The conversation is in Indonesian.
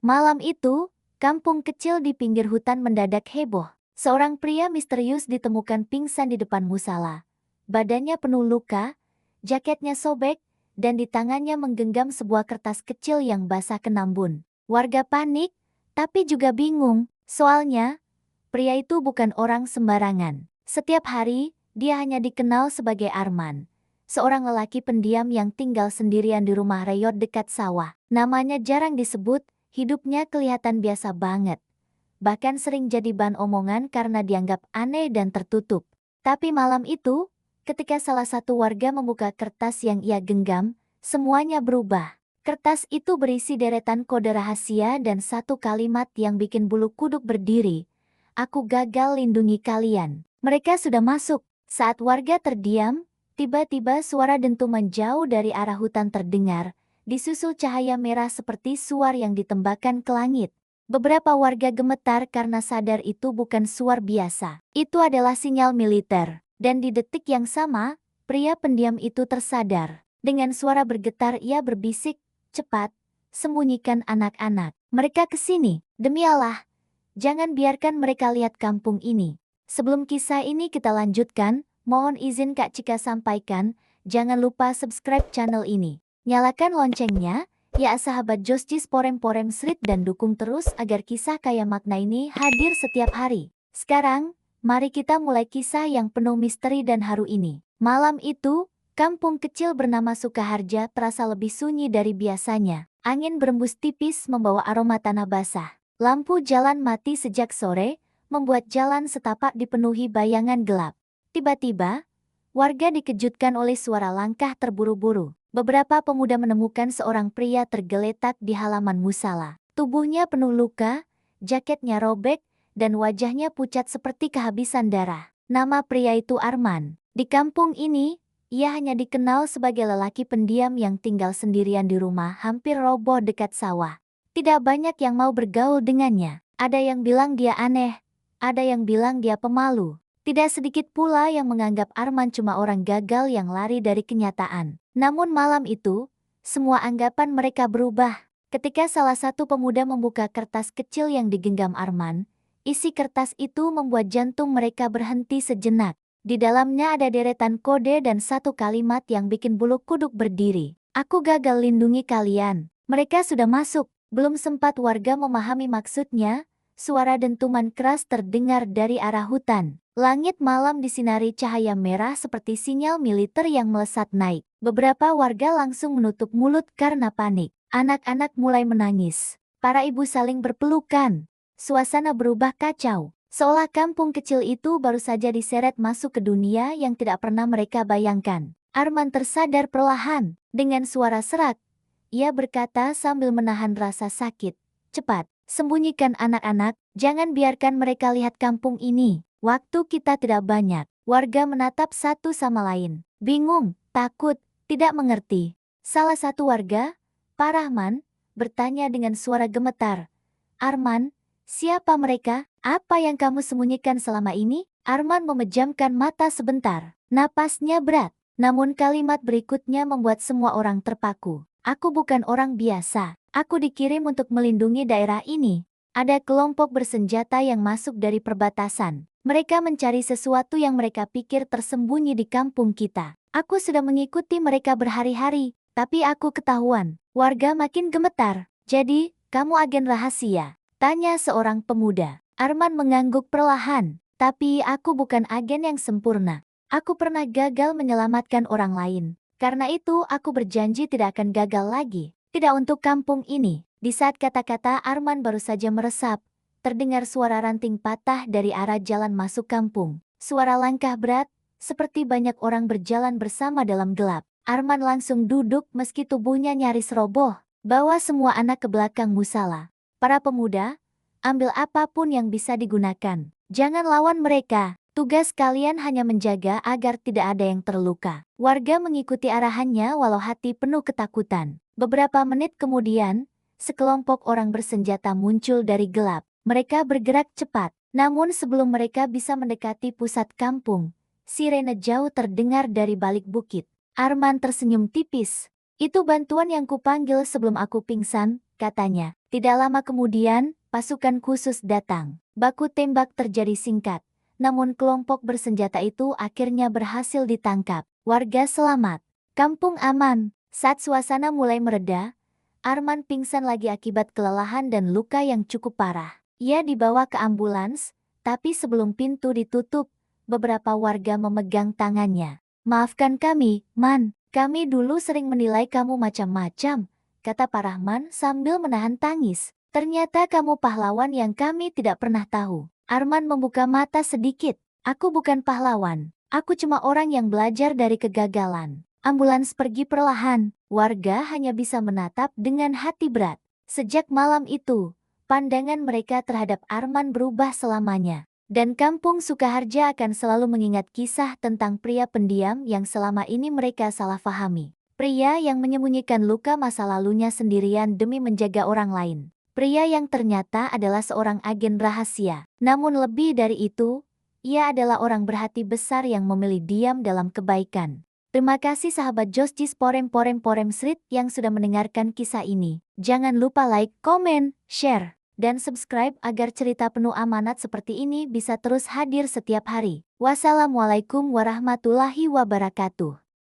Malam itu, kampung kecil di pinggir hutan mendadak heboh. Seorang pria misterius ditemukan pingsan di depan musala. Badannya penuh luka, jaketnya sobek, dan di tangannya menggenggam sebuah kertas kecil yang basah kenambun. Warga panik, tapi juga bingung. Soalnya, pria itu bukan orang sembarangan. Setiap hari, dia hanya dikenal sebagai Arman, seorang lelaki pendiam yang tinggal sendirian di rumah reyot dekat sawah. Namanya jarang disebut, hidupnya kelihatan biasa banget. Bahkan sering jadi bahan omongan karena dianggap aneh dan tertutup. Tapi malam itu, ketika salah satu warga membuka kertas yang ia genggam, semuanya berubah. Kertas itu berisi deretan kode rahasia dan satu kalimat yang bikin bulu kuduk berdiri. Aku gagal lindungi kalian. Mereka sudah masuk. Saat warga terdiam, tiba-tiba suara dentuman jauh dari arah hutan terdengar, disusul cahaya merah seperti suar yang ditembakkan ke langit. Beberapa warga gemetar karena sadar itu bukan suar biasa. Itu adalah sinyal militer. Dan di detik yang sama, pria pendiam itu tersadar. Dengan suara bergetar ia berbisik, cepat, sembunyikan anak-anak. Mereka ke sini. Demi Allah, jangan biarkan mereka lihat kampung ini. Sebelum kisah ini kita lanjutkan, mohon izin Kak Cika sampaikan, jangan lupa subscribe channel ini. Nyalakan loncengnya, ya sahabat Joscis Porem-Porem Srit dan dukung terus agar kisah kaya makna ini hadir setiap hari. Sekarang, mari kita mulai kisah yang penuh misteri dan haru ini. Malam itu, kampung kecil bernama Sukaharja terasa lebih sunyi dari biasanya. Angin berembus tipis membawa aroma tanah basah. Lampu jalan mati sejak sore, membuat jalan setapak dipenuhi bayangan gelap. Tiba-tiba, warga dikejutkan oleh suara langkah terburu-buru. Beberapa pemuda menemukan seorang pria tergeletak di halaman musala. Tubuhnya penuh luka, jaketnya robek, dan wajahnya pucat seperti kehabisan darah. Nama pria itu Arman. Di kampung ini, ia hanya dikenal sebagai lelaki pendiam yang tinggal sendirian di rumah hampir roboh dekat sawah. Tidak banyak yang mau bergaul dengannya. Ada yang bilang dia aneh, ada yang bilang dia pemalu. Tidak sedikit pula yang menganggap Arman cuma orang gagal yang lari dari kenyataan. Namun malam itu, semua anggapan mereka berubah. Ketika salah satu pemuda membuka kertas kecil yang digenggam Arman, isi kertas itu membuat jantung mereka berhenti sejenak. Di dalamnya ada deretan kode dan satu kalimat yang bikin bulu kuduk berdiri. Aku gagal lindungi kalian. Mereka sudah masuk. Belum sempat warga memahami maksudnya, suara dentuman keras terdengar dari arah hutan. Langit malam disinari cahaya merah seperti sinyal militer yang melesat naik. Beberapa warga langsung menutup mulut karena panik. Anak-anak mulai menangis. Para ibu saling berpelukan. Suasana berubah kacau. Seolah kampung kecil itu baru saja diseret masuk ke dunia yang tidak pernah mereka bayangkan. Arman tersadar perlahan. Dengan suara serak, ia berkata sambil menahan rasa sakit. Cepat, sembunyikan anak-anak, jangan biarkan mereka lihat kampung ini. Waktu kita tidak banyak. Warga menatap satu sama lain. Bingung, takut, tidak mengerti. Salah satu warga, Pak Rahman, bertanya dengan suara gemetar. Arman, siapa mereka? Apa yang kamu sembunyikan selama ini? Arman memejamkan mata sebentar. Napasnya berat. Namun kalimat berikutnya membuat semua orang terpaku. Aku bukan orang biasa. Aku dikirim untuk melindungi daerah ini. Ada kelompok bersenjata yang masuk dari perbatasan. Mereka mencari sesuatu yang mereka pikir tersembunyi di kampung kita. Aku sudah mengikuti mereka berhari-hari, tapi aku ketahuan. Warga makin gemetar. Jadi, kamu agen rahasia? Tanya seorang pemuda. Arman mengangguk perlahan. Tapi aku bukan agen yang sempurna. Aku pernah gagal menyelamatkan orang lain. Karena itu aku berjanji tidak akan gagal lagi. Tidak untuk kampung ini. Di saat kata-kata Arman baru saja meresap, terdengar suara ranting patah dari arah jalan masuk kampung. Suara langkah berat, seperti banyak orang berjalan bersama dalam gelap. Arman langsung duduk meski tubuhnya nyaris roboh. Bawa semua anak ke belakang musala. Para pemuda, ambil apapun yang bisa digunakan. Jangan lawan mereka. Tugas kalian hanya menjaga agar tidak ada yang terluka. Warga mengikuti arahannya walau hati penuh ketakutan. Beberapa menit kemudian, sekelompok orang bersenjata muncul dari gelap. Mereka bergerak cepat, namun sebelum mereka bisa mendekati pusat kampung, sirene jauh terdengar dari balik bukit. Arman tersenyum tipis. Itu bantuan yang kupanggil sebelum aku pingsan, katanya. Tidak lama kemudian, pasukan khusus datang. Baku tembak terjadi singkat. Namun kelompok bersenjata itu akhirnya berhasil ditangkap. Warga selamat. Kampung aman. Saat suasana mulai mereda, Arman pingsan lagi akibat kelelahan dan luka yang cukup parah. Ia dibawa ke ambulans, tapi sebelum pintu ditutup, beberapa warga memegang tangannya. Maafkan kami, Man. Kami dulu sering menilai kamu macam-macam, kata Pak Rahman sambil menahan tangis. Ternyata kamu pahlawan yang kami tidak pernah tahu. Arman membuka mata sedikit. Aku bukan pahlawan. Aku cuma orang yang belajar dari kegagalan. Ambulans pergi perlahan. Warga hanya bisa menatap dengan hati berat. Sejak malam itu, pandangan mereka terhadap Arman berubah selamanya. Dan kampung Sukaharja akan selalu mengingat kisah tentang pria pendiam yang selama ini mereka salah fahami. Pria yang menyembunyikan luka masa lalunya sendirian demi menjaga orang lain. Pria yang ternyata adalah seorang agen rahasia. Namun lebih dari itu, ia adalah orang berhati besar yang memilih diam dalam kebaikan. Terima kasih sahabat Josjis Porem Street yang sudah mendengarkan kisah ini. Jangan lupa like, komen, share, dan subscribe agar cerita penuh amanat seperti ini bisa terus hadir setiap hari. Wassalamualaikum warahmatullahi wabarakatuh.